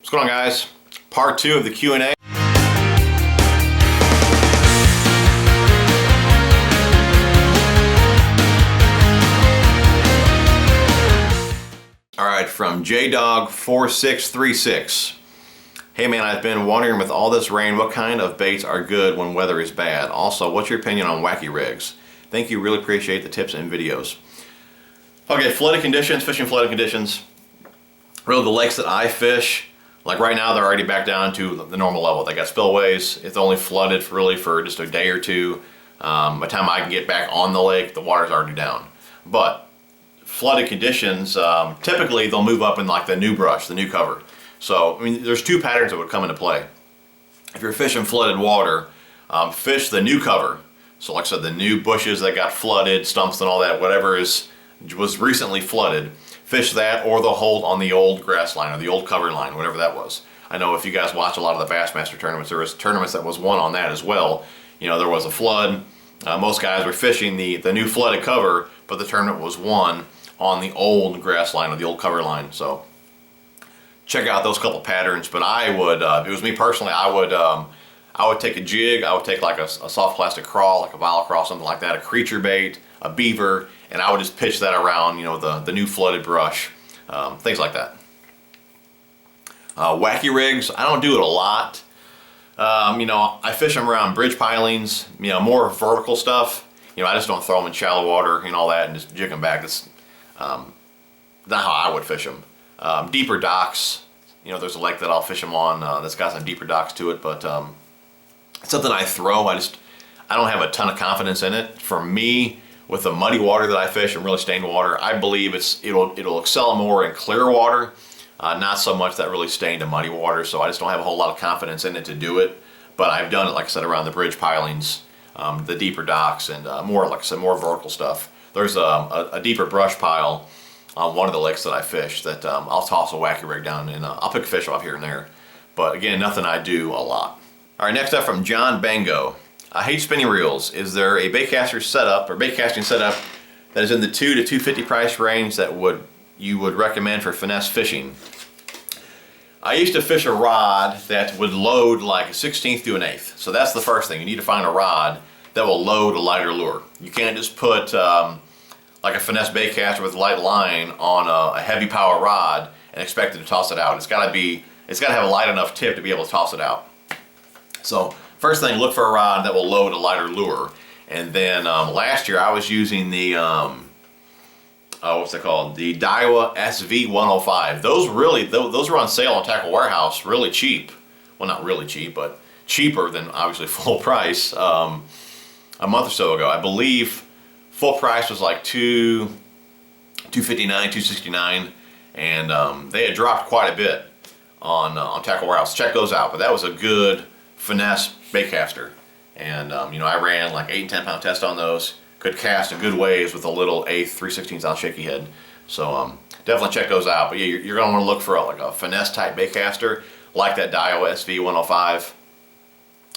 What's going on, guys? Part 2 of the Q&A. Alright, from JDog4636. Hey man, I've been wondering with all this rain, what kind of baits are good when weather is bad? Also, what's your opinion on wacky rigs? Thank you, really appreciate the tips and videos. Okay, flooded conditions, fishing flooded conditions. Really, the lakes that I fish, like right now, they're already back down to the normal level. They got spillways. It's only flooded for just a day or two. By the time I can get back on the lake, the water's already down. But flooded conditions, typically they'll move up in like the new brush, the new cover. So, I mean, there's two patterns that would come into play. If you're fishing flooded water, fish the new cover. So like I said, the new bushes that got flooded, stumps and all that, whatever was recently flooded. Fish that, or they'll hold on the old grass line or the old cover line, whatever that was. I know if you guys watch a lot of the Bassmaster tournaments, there was tournaments that was won on that as well. You know, there was a flood. Most guys were fishing the new flooded cover, but the tournament was won on the old grass line or the old cover line. So check out those couple patterns. But I would, if it was me personally, I would take a jig. I would take like a soft plastic crawl, like a vinyl crawl, something like that, a creature bait, a beaver, and I would just pitch that around, you know, the new flooded brush, things like that. Wacky rigs, I don't do it a lot. You know, I fish them around bridge pilings, you know, more vertical stuff. You know, I just don't throw them in shallow water and all that and just jig them back. That's not how I would fish them. Deeper docks, you know, there's a lake that I'll fish them on that's got some deeper docks to it, but it's something I throw. I don't have a ton of confidence in it. For me, with the muddy water that I fish and really stained water, I believe it'll excel more in clear water, not so much that really stained and muddy water. So I just don't have a whole lot of confidence in it to do it. But I've done it, like I said, around the bridge pilings, the deeper docks, and more, like I said, more vertical stuff. There's a deeper brush pile on one of the lakes that I fish that I'll toss a wacky rig down and I'll pick a fish off here and there. But again, nothing I do a lot. All right, next up from John Bango. I hate spinning reels. Is there a baitcaster setup or baitcasting setup that is in the $2 to $250 price range that you would recommend for finesse fishing? I used to fish a rod that would load like a 1/16 to an 1/8. So that's the first thing. You need to find a rod that will load a lighter lure. You can't just put like a finesse baitcaster with a light line on a heavy power rod and expect it to toss it out. It's got to have a light enough tip to be able to toss it out. So first thing, look for a rod that will load a lighter lure. And then last year I was using the, what's it called? The Daiwa SV105. Those were on sale on Tackle Warehouse, really cheap. Well, not really cheap, but cheaper than obviously full price a month or so ago. I believe full price was like $259, $269, and they had dropped quite a bit on Tackle Warehouse. Check those out. But that was a good finesse baitcaster, and you know, I ran like 8 and 10 pound test on those. Could cast in good waves with a little 1/8, 3/16 ounce shaky head. So definitely check those out. But yeah, you're gonna want to look for like a finesse type baitcaster like that Daiwa SV105,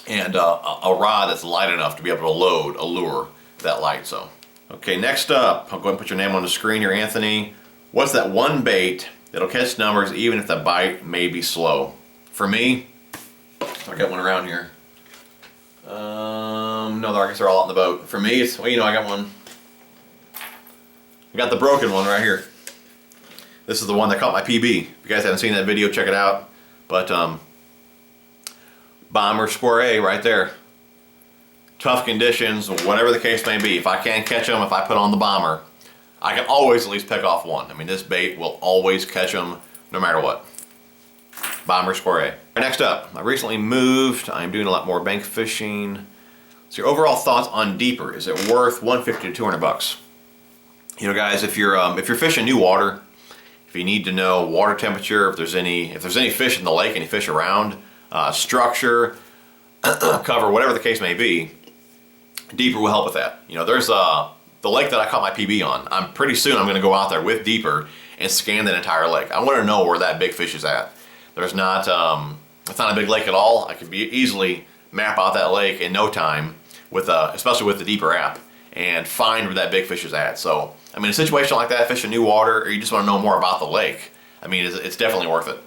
and a rod that's light enough to be able to load a lure that light. So okay, next up, I'll go ahead and put your name on the screen here, Anthony. What's that one bait that'll catch numbers even if the bite may be slow? For me, I got one around here. No, I guess they're all out in the boat. For me, it's, well, you know, I got one. I got the broken one right here. This is the one that caught my PB. If you guys haven't seen that video, check it out. But Bomber Square A right there. Tough conditions, whatever the case may be. If I can't catch them, if I put on the Bomber, I can always at least pick off one. I mean, this bait will always catch them no matter what. Bomber Square A. Next up, I recently moved. I'm doing a lot more bank fishing. So your overall thoughts on deeper? Is it worth $150 to $200? You know, guys, if you're fishing new water, if you need to know water temperature, if there's any fish in the lake, any fish around, structure, cover, whatever the case may be, deeper will help with that. You know, there's the lake that I caught my PB on. Pretty soon I'm going to go out there with deeper and scan that entire lake. I want to know where that big fish is at. There's not, it's not a big lake at all. I could easily map out that lake in no time, especially with the deeper app, and find where that big fish is at. So, I mean, a situation like that, fishing new water, or you just want to know more about the lake, I mean, it's definitely worth it.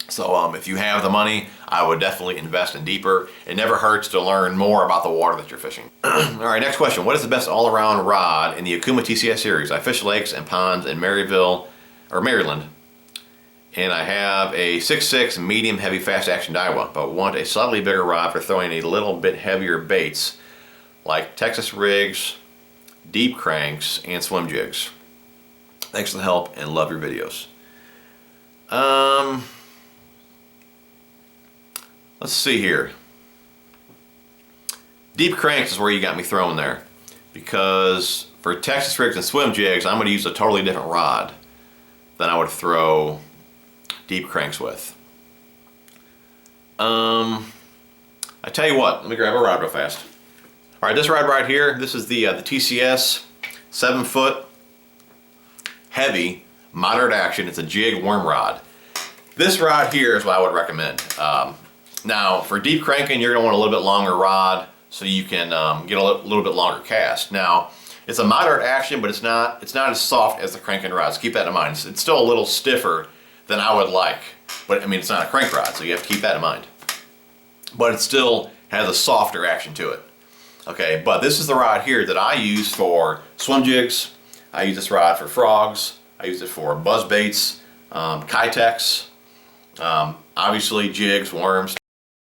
So if you have the money, I would definitely invest in deeper. It never hurts to learn more about the water that you're fishing. All right, next question. What is the best all-around rod in the Okuma TCS series? I fish lakes and ponds in Maryland, and I have a 6.6 medium heavy fast action Daiwa, but want a slightly bigger rod for throwing a little bit heavier baits like Texas rigs, deep cranks, and swim jigs. Thanks for the help and love your videos. Let's see here. Deep cranks is where you got me thrown there, because for Texas rigs and swim jigs, I'm going to use a totally different rod than I would throw deep cranks with. I tell you what, let me grab a rod real fast. All right, this rod right here, this is the TCS 7-foot heavy moderate action. It's a jig worm rod. This rod here is what I would recommend. Now, for deep cranking, you're going to want a little bit longer rod so you can get a little bit longer cast. Now, it's a moderate action, but it's not as soft as the cranking rods. Keep that in mind. It's still a little stiffer than I would like, but I mean, it's not a crank rod, so you have to keep that in mind. But it still has a softer action to it. Okay, but this is the rod here that I use for swim jigs. I use this rod for frogs. I use it for buzz baits, Kitex, obviously jigs, worms,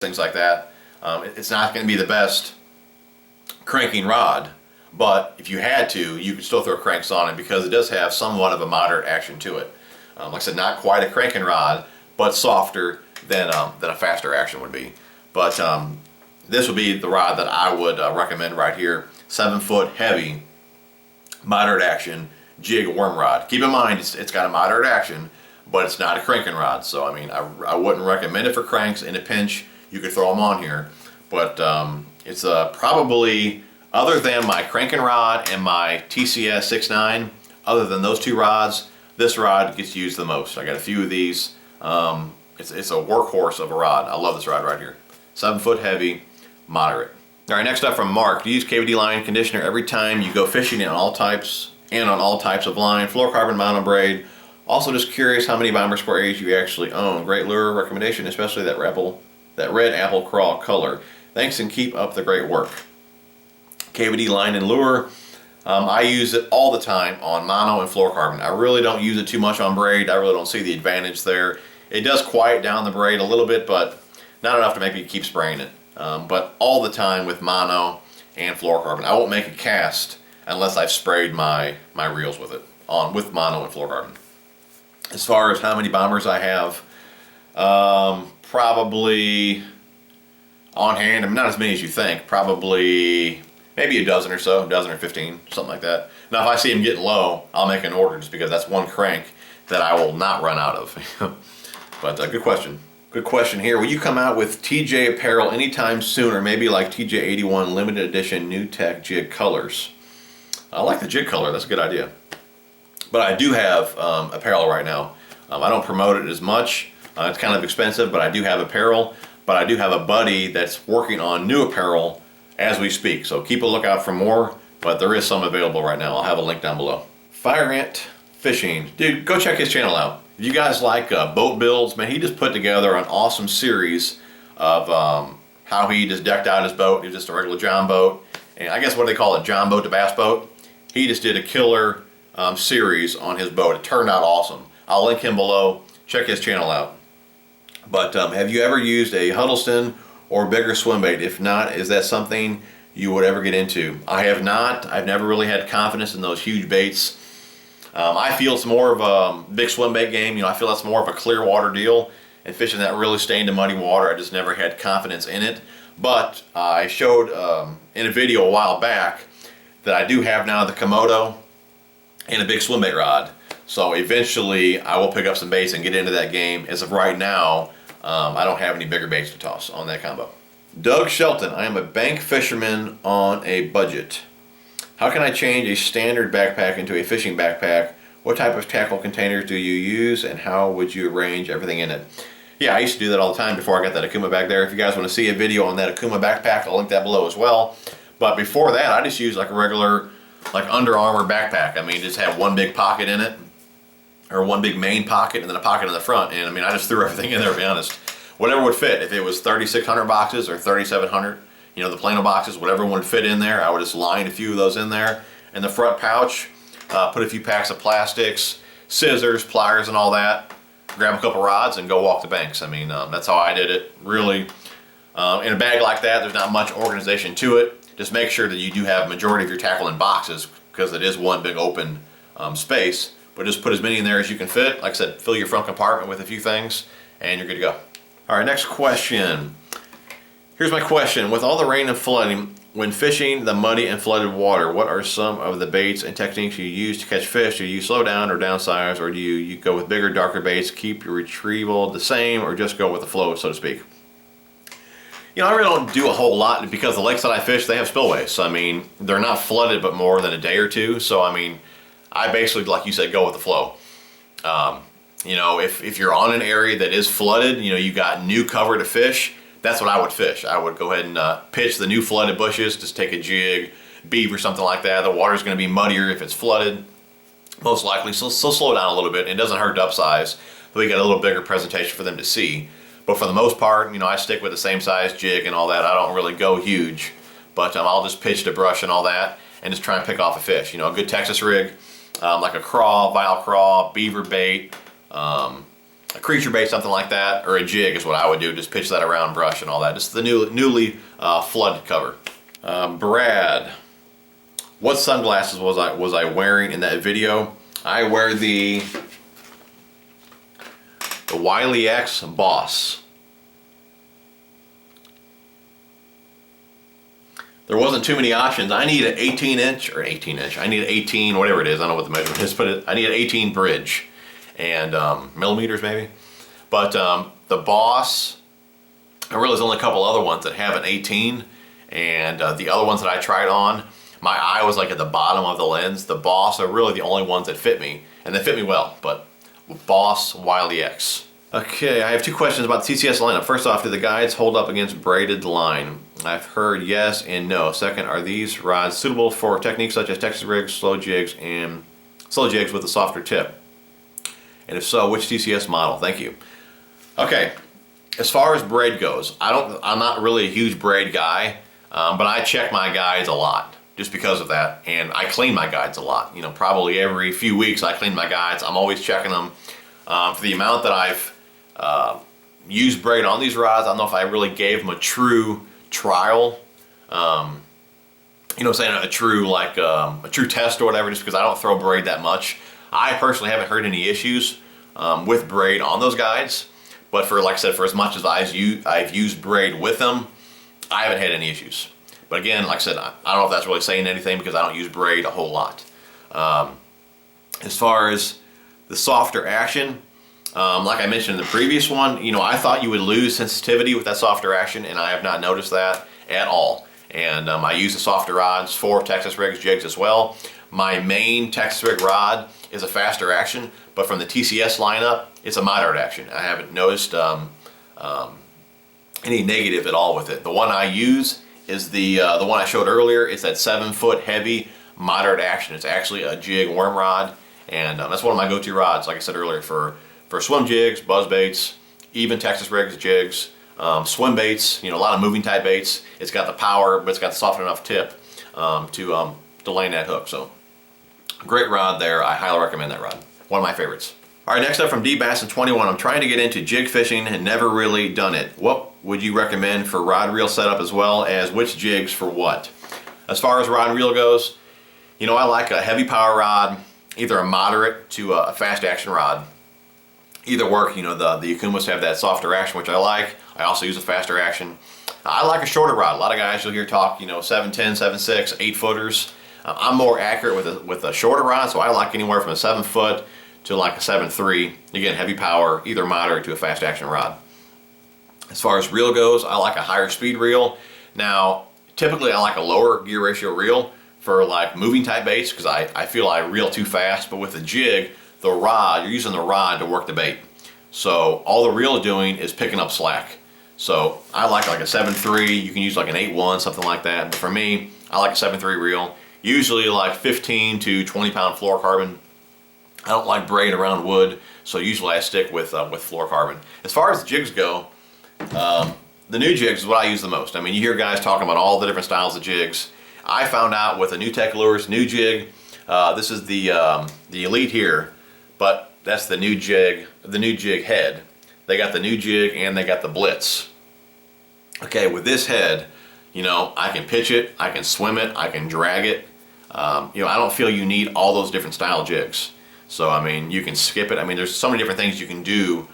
things like that. It's not going to be the best cranking rod, but if you had to, you could still throw cranks on it because it does have somewhat of a moderate action to it. Like I said, not quite a cranking rod, but softer than a faster action would be. But this would be the rod that I would recommend right here. 7-foot heavy, moderate action, jig worm rod. Keep in mind, it's got a moderate action, but it's not a cranking rod. So I mean, I wouldn't recommend it for cranks. In a pinch, you could throw them on here. But it's probably, other than my cranking rod and my TCS 6.9, other than those two rods, this rod gets used the most. I got a few of these. It's a workhorse of a rod. I love this rod right here. 7-foot heavy, moderate. All right, next up from Mark. Do you use KVD line conditioner every time you go fishing on all types of line, fluorocarbon, mono braid? Also just curious how many bomber sprays you actually own. Great lure recommendation, especially that red apple crawl color. Thanks and keep up the great work. KVD line and lure. I use it all the time on mono and fluorocarbon. I really don't use it too much on braid. I really don't see the advantage there. It does quiet down the braid a little bit, but not enough to make me keep spraying it. But all the time with mono and fluorocarbon. I won't make a cast unless I've sprayed my reels with it, with mono and fluorocarbon. As far as how many bombers I have, probably on hand, I mean, not as many as you think, probably maybe a dozen or so, a dozen or 15, something like that. Now if I see them getting low, I'll make an order just because that's one crank that I will not run out of. But good question. Good question here. Will you come out with TJ Apparel anytime soon, or maybe like TJ81 limited edition new tech jig colors? I like the jig color. That's a good idea. But I do have apparel right now. I don't promote it as much. It's kind of expensive, but I do have apparel. But I do have a buddy that's working on new apparel as we speak. So keep a lookout for more, but there is some available right now. I'll have a link down below. Fire Ant Fishing. Dude, go check his channel out. If you guys like boat builds, man, he just put together an awesome series of how he just decked out his boat. It was just a regular John boat. And I guess what they call it, John boat to bass boat. He just did a killer series on his boat. It turned out awesome. I'll link him below. Check his channel out. But have you ever used a Huddleston or bigger swim bait? If not, is that something you would ever get into? I have not. I've never really had confidence in those huge baits. I feel it's more of a big swim bait game. You know, I feel that's more of a clear water deal. And fishing that really stained and muddy water, I just never had confidence in it. But I showed in a video a while back that I do have now the Komodo and a big swim bait rod. So eventually I will pick up some baits and get into that game. As of right now, I don't have any bigger baits to toss on that combo. Doug Shelton, I am a bank fisherman on a budget. How can I change a standard backpack into a fishing backpack? What type of tackle containers do you use, and how would you arrange everything in it? Yeah, I used to do that all the time before I got that Okuma back there. If you guys want to see a video on that Okuma backpack, I'll link that below as well. But before that, I just used like a regular, like Under Armour backpack. I mean, just have one big pocket in it, or one big main pocket and then a pocket in the front. And I mean, I just threw everything in there, to be honest. Whatever would fit. If it was 3,600 boxes or 3,700, you know, the Plano boxes, whatever would fit in there, I would just line a few of those in there. In the front pouch, put a few packs of plastics, scissors, pliers, and all that. Grab a couple rods and go walk the banks. I mean, that's how I did it. Really, in a bag like that, there's not much organization to it. Just make sure that you do have majority of your tackle in boxes, because it is one big open space. But just put as many in there as you can fit. Like I said, fill your front compartment with a few things, and you're good to go. All right, next question. Here's my question. With all the rain and flooding, when fishing the muddy and flooded water, what are some of the baits and techniques you use to catch fish? Do you slow down or downsize, or do you go with bigger, darker baits, keep your retrieval the same, or just go with the flow, so to speak? You know, I really don't do a whole lot, because the lakes that I fish, they have spillways. So, I mean, they're not flooded but more than a day or two. So, I mean, I basically, like you said, go with the flow. You know, if you're on an area that is flooded, you know, you got new cover to fish, that's what I would fish. I would go ahead and pitch the new flooded bushes, just take a jig, beaver, something like that. The water's going to be muddier if it's flooded, most likely, so slow down a little bit. It doesn't hurt to upsize, but we got a little bigger presentation for them to see. But for the most part, you know, I stick with the same size jig and all that. I don't really go huge, but I'll just pitch the brush and all that, and just try and pick off a fish. You know, a good Texas rig, like a craw, vial craw, beaver bait, a creature bait, something like that, or a jig is what I would do. Just pitch that around brush and all that. Just the newly flooded cover. Brad, what sunglasses was I wearing in that video? I wear the Wiley X Boss. There wasn't too many options. I need an 18-inch or 18-inch. I need an 18, whatever it is. I don't know what the measurement is, but I need an 18 bridge. And millimeters maybe. But the Boss, I realize there's only a couple other ones that have an 18, and the other ones that I tried on, my eye was like at the bottom of the lens. The Boss are really the only ones that fit me, and they fit me well. But Boss Wiley X. Okay, I have two questions about the TCS lineup. First off, do the guides hold up against braided line? I've heard yes and no. Second, are these rods suitable for techniques such as Texas rigs, slow jigs with a softer tip? And if so, which TCS model? Thank you. Okay, as far as braid goes, I'm not really a huge braid guy, but I check my guides a lot just because of that, and I clean my guides a lot. You know, probably every few weeks I clean my guides. I'm always checking them. For the amount that I've used braid on these rods, I don't know if I really gave them a true trial. You know what I'm saying? A true test or whatever, just because I don't throw braid that much. I personally haven't heard any issues with braid on those guides, but for, like I said, for as much as I've used braid with them, I haven't had any issues. But again, like I said, I don't know if that's really saying anything, because I don't use braid a whole lot. As far as the softer action, like I mentioned in the previous one, you know, I thought you would lose sensitivity with that softer action, and I have not noticed that at all. And I use the softer rods for Texas rigs, jigs as well. My main Texas rig rod is a faster action, but from the TCS lineup, it's a moderate action. I haven't noticed any negative at all with it. The one I use is the one I showed earlier. It's that 7-foot heavy moderate action. It's actually a jig worm rod, and that's one of my go-to rods, like I said earlier, for swim jigs, buzz baits, even Texas rigs, jigs, swim baits, you know, a lot of moving type baits. It's got the power, but it's got the soft enough tip to land that hook. So great rod there. I highly recommend that rod. One of my favorites. All right, next up from D-Bassin21. I'm trying to get into jig fishing and never really done it. What would you recommend for rod reel setup, as well as which jigs for what? As far as rod and reel goes, you know, I like a heavy power rod, either a moderate to a fast action rod. Either work. You know, the Yakumas have that softer action, which I like. I also use a faster action. I like a shorter rod. A lot of guys you'll hear talk, you know, 7'10", 7'6", 8-footers. I'm more accurate with a shorter rod, so I like anywhere from a 7-foot to like a 7'3". Again, heavy power, either moderate to a fast action rod. As far as reel goes, I like a higher speed reel. Now, typically I like a lower gear ratio reel for like moving type baits, because I feel I reel too fast. But with the jig, the rod, you're using the rod to work the bait. So all the reel is doing is picking up slack. So I like a 7'3", you can use like an 8'1", something like that. But for me, I like a 7'3" reel. Usually like 15 to 20 pound fluorocarbon. I don't like braiding around wood, so usually I stick with fluorocarbon. As far as the jigs go, the new jigs is what I use the most. I mean, you hear guys talking about all the different styles of jigs. I found out with a new Tech Lures new jig. This is the Elite here, but that's the new jig head. They got the new jig and they got the Blitz. Okay, with this head, you know, I can pitch it, I can swim it, I can drag it. You know, I don't feel you need all those different style jigs. So, I mean, you can skip it. I mean, there's so many different things you can do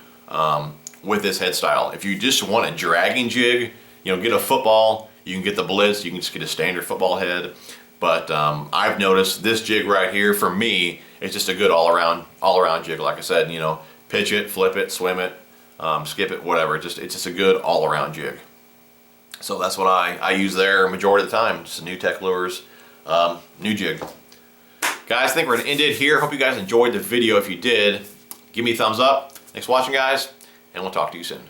with this head style. If you just want a dragging jig, you know, get a football, you can get the Blitz, you can just get a standard football head. But I've noticed this jig right here, for me, it's just a good all-around jig. Like I said, you know, pitch it, flip it, swim it, skip it, whatever. It's just a good all-around jig. So that's what I use there majority of the time. Just a new Tech Lures, new jig. Guys, I think we're going to end it here. Hope you guys enjoyed the video. If you did, give me a thumbs up. Thanks for watching, guys, and we'll talk to you soon.